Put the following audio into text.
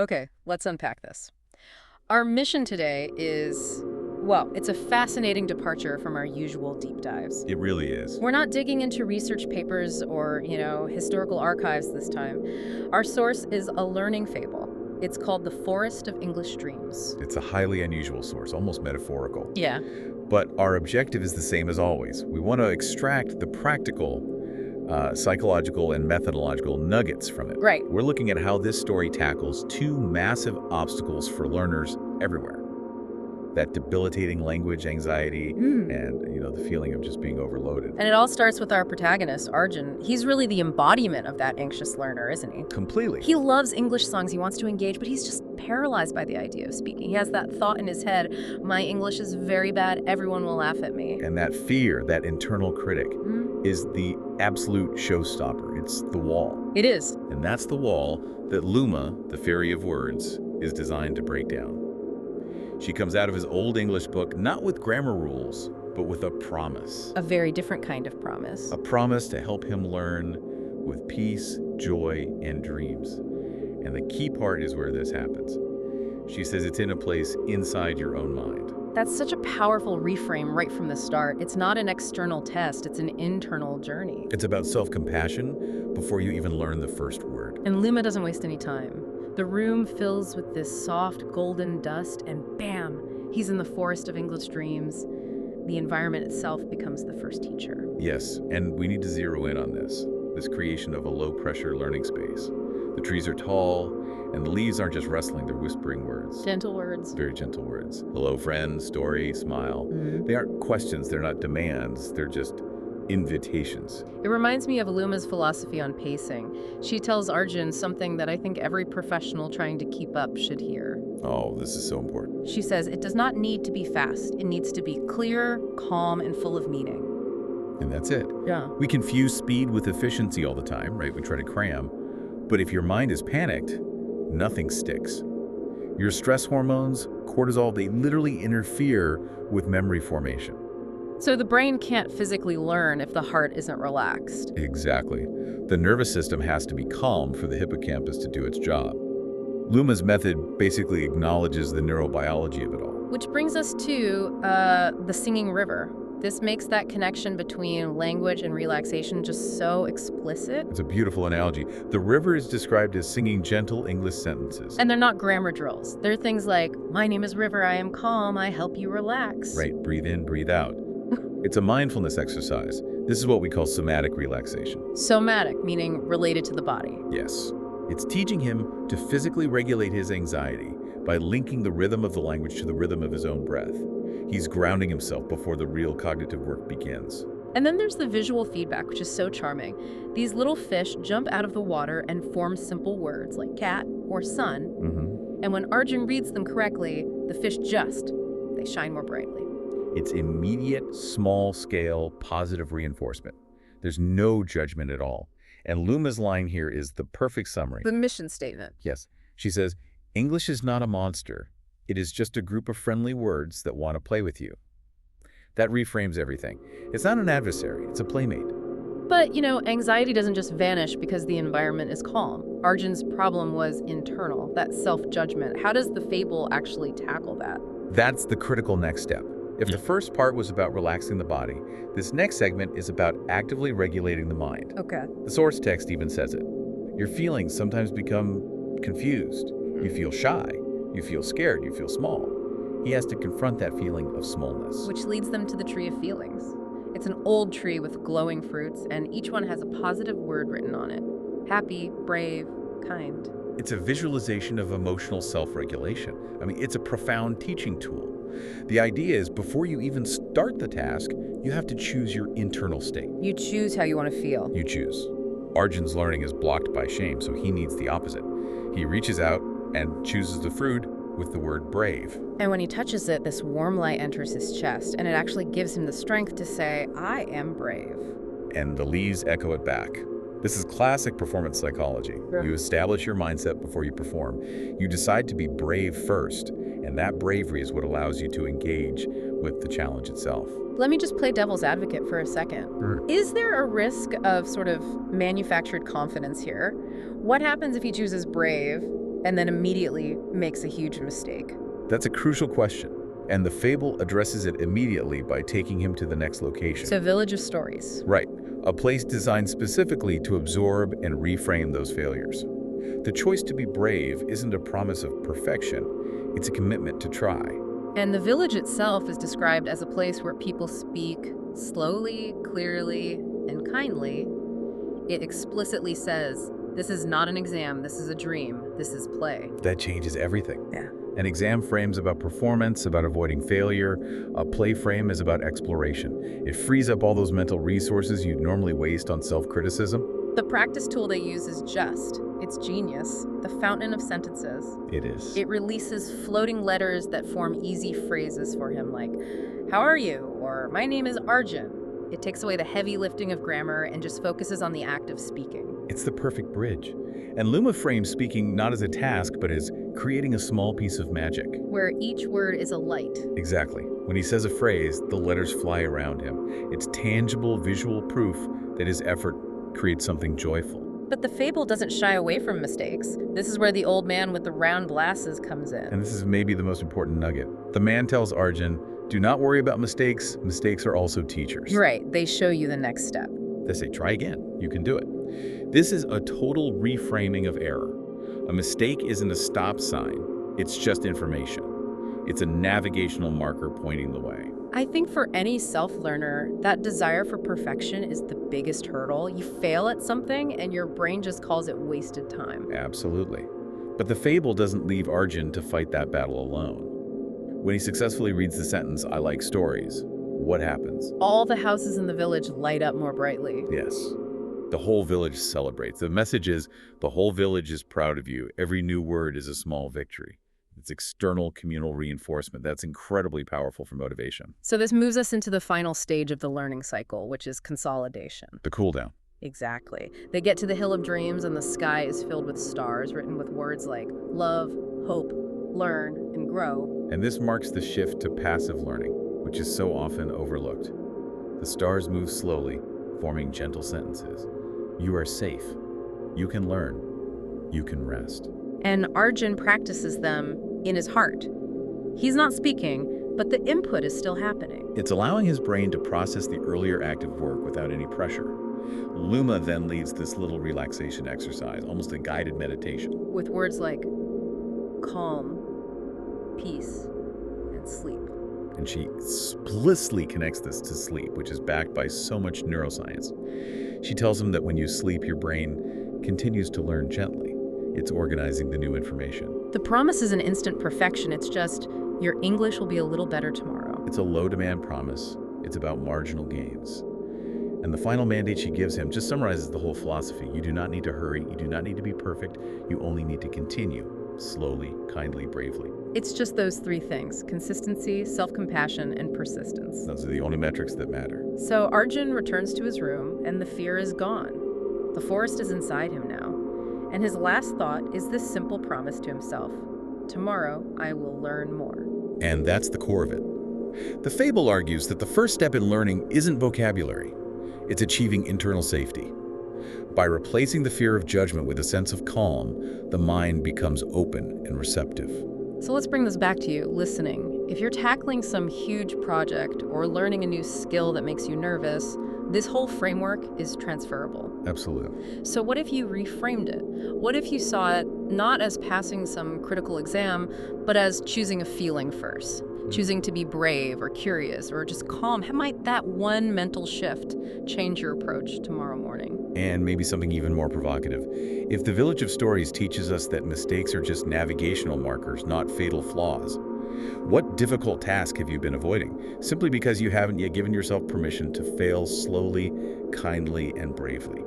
Okay, let's unpack this. Our mission today is, well, it's a fascinating departure from our usual deep dives. It really is. We're not digging into research papers or, historical archives this time. Our source is a learning fable. It's called The Forest of English Dreams. It's a highly unusual source, almost metaphorical. Yeah. But our objective is the same as always. We want to extract the practical, psychological, and methodological nuggets from it. Right. We're looking at how this story tackles two massive obstacles for learners everywhere. That debilitating language anxiety and, the feeling of just being overloaded. And it all starts with our protagonist, Arjun. He's really the embodiment of that anxious learner, isn't he? Completely. He loves English songs, he wants to engage, but he's just paralyzed by the idea of speaking. He has that thought in his head, my English is very bad, everyone will laugh at me. And that fear, that internal critic, is the absolute showstopper. It's the wall. It is. And that's the wall that Luma, the fairy of words, is designed to break down. She comes out of his old English book not with grammar rules, but with a promise. A very different kind of promise. A promise to help him learn with peace, joy, and dreams. And the key part is where this happens. She says it's in a place inside your own mind. That's such a powerful reframe right from the start. It's not an external test, it's an internal journey. It's about self-compassion before you even learn the first word. And Luma doesn't waste any time. The room fills with this soft golden dust, and bam, he's in the forest of English dreams. The environment itself becomes the first teacher. Yes, and we need to zero in on this creation of a low-pressure learning space. The trees are tall, and the leaves aren't just rustling, they're whispering words. Gentle words. Very gentle words. Hello, friend, story, smile. They aren't questions, they're not demands, they're just invitations. It reminds me of Luma's philosophy on pacing. She tells Arjun something that I think every professional trying to keep up should hear. Oh, this is so important. She says it does not need to be fast. It needs to be clear, calm, and full of meaning. And that's it. Yeah. We confuse speed with efficiency all the time, right? We try to cram. But if your mind is panicked, nothing sticks. Your stress hormones, cortisol, they literally interfere with memory formation. So the brain can't physically learn if the heart isn't relaxed. Exactly. The nervous system has to be calm for the hippocampus to do its job. Luma's method basically acknowledges the neurobiology of it all. Which brings us to the singing river. This makes that connection between language and relaxation just so explicit. It's a beautiful analogy. The river is described as singing gentle English sentences. And they're not grammar drills. They're things like, my name is River, I am calm, I help you relax. Right, breathe in, breathe out. It's a mindfulness exercise. This is what we call somatic relaxation. Somatic, meaning related to the body. Yes. It's teaching him to physically regulate his anxiety by linking the rhythm of the language to the rhythm of his own breath. He's grounding himself before the real cognitive work begins. And then there's the visual feedback, which is so charming. These little fish jump out of the water and form simple words like cat or sun. And when Arjun reads them correctly, the fish they shine more brightly. It's immediate, small-scale, positive reinforcement. There's no judgment at all. And Luma's line here is the perfect summary. The mission statement. Yes. She says, English is not a monster. It is just a group of friendly words that want to play with you. That reframes everything. It's not an adversary, it's a playmate. But, anxiety doesn't just vanish because the environment is calm. Arjun's problem was internal, that self-judgment. How does the fable actually tackle that? That's the critical next step. If the first part was about relaxing the body, this next segment is about actively regulating the mind. Okay. The source text even says it. Your feelings sometimes become confused. You feel shy. You feel scared. You feel small. He has to confront that feeling of smallness. Which leads them to the tree of feelings. It's an old tree with glowing fruits, and each one has a positive word written on it. Happy, brave, kind. It's a visualization of emotional self-regulation. It's a profound teaching tool. The idea is before you even start the task, you have to choose your internal state. You choose how you want to feel. You choose. Arjun's learning is blocked by shame, so he needs the opposite. He reaches out and chooses the fruit with the word brave. And when he touches it, this warm light enters his chest, and it actually gives him the strength to say, I am brave. And the leaves echo it back. This is classic performance psychology. Yeah. You establish your mindset before you perform. You decide to be brave first, and that bravery is what allows you to engage with the challenge itself. Let me just play devil's advocate for a second. Is there a risk of sort of manufactured confidence here? What happens if he chooses brave, and then immediately makes a huge mistake? That's a crucial question, and the fable addresses it immediately by taking him to the next location. So Village of Stories. Right, a place designed specifically to absorb and reframe those failures. The choice to be brave isn't a promise of perfection, it's a commitment to try. And the village itself is described as a place where people speak slowly, clearly, and kindly. It explicitly says, this is not an exam, this is a dream, this is play. That changes everything. Yeah. An exam frame's about performance, about avoiding failure. A play frame is about exploration. It frees up all those mental resources you'd normally waste on self-criticism. The practice tool they use is just. It's genius. The fountain of sentences. It is. It releases floating letters that form easy phrases for him, like, how are you? Or, my name is Arjun. It takes away the heavy lifting of grammar and just focuses on the act of speaking. It's the perfect bridge. And Luma frames speaking not as a task, but as creating a small piece of magic. Where each word is a light. Exactly. When he says a phrase, the letters fly around him. It's tangible visual proof that his effort creates something joyful. But the fable doesn't shy away from mistakes. This is where the old man with the round glasses comes in. And this is maybe the most important nugget. The man tells Arjun, do not worry about mistakes. Mistakes are also teachers. Right. They show you the next step. They say, try again. You can do it. This is a total reframing of error. A mistake isn't a stop sign. It's just information. It's a navigational marker pointing the way. I think for any self-learner, that desire for perfection is the biggest hurdle. You fail at something and your brain just calls it wasted time. Absolutely. But the fable doesn't leave Arjun to fight that battle alone. When he successfully reads the sentence, I like stories, what happens? All the houses in the village light up more brightly. Yes. The whole village celebrates. The message is, the whole village is proud of you. Every new word is a small victory. It's external communal reinforcement. That's incredibly powerful for motivation. So this moves us into the final stage of the learning cycle, which is consolidation. The cool down. Exactly. They get to the Hill of Dreams and the sky is filled with stars written with words like love, hope, learn, and grow. And this marks the shift to passive learning, which is so often overlooked. The stars move slowly, forming gentle sentences. You are safe. You can learn. You can rest. And Arjun practices them in his heart. He's not speaking, but the input is still happening. It's allowing his brain to process the earlier active work without any pressure. Luma then leads this little relaxation exercise, almost a guided meditation. With words like calm, peace, and sleep. And she explicitly connects this to sleep, which is backed by so much neuroscience. She tells him that when you sleep, your brain continues to learn gently. It's organizing the new information. The promise isn't instant perfection. It's just, your English will be a little better tomorrow. It's a low-demand promise. It's about marginal gains. And the final mandate she gives him just summarizes the whole philosophy. You do not need to hurry. You do not need to be perfect. You only need to continue, slowly, kindly, bravely. It's just those three things: consistency, self-compassion, and persistence. Those are the only metrics that matter. So Arjun returns to his room, and the fear is gone. The forest is inside him now. And his last thought is this simple promise to himself: tomorrow I will learn more. And that's the core of it. The fable argues that the first step in learning isn't vocabulary. It's achieving internal safety. By replacing the fear of judgment with a sense of calm, the mind becomes open and receptive. So let's bring this back to you, listening. If you're tackling some huge project or learning a new skill that makes you nervous, this whole framework is transferable. Absolutely. So what if you reframed it? What if you saw it not as passing some critical exam, but as choosing a feeling first? Choosing to be brave or curious or just calm? How might that one mental shift change your approach tomorrow morning? And maybe something even more provocative. If the Village of Stories teaches us that mistakes are just navigational markers, not fatal flaws, what difficult task have you been avoiding simply because you haven't yet given yourself permission to fail slowly, kindly, and bravely?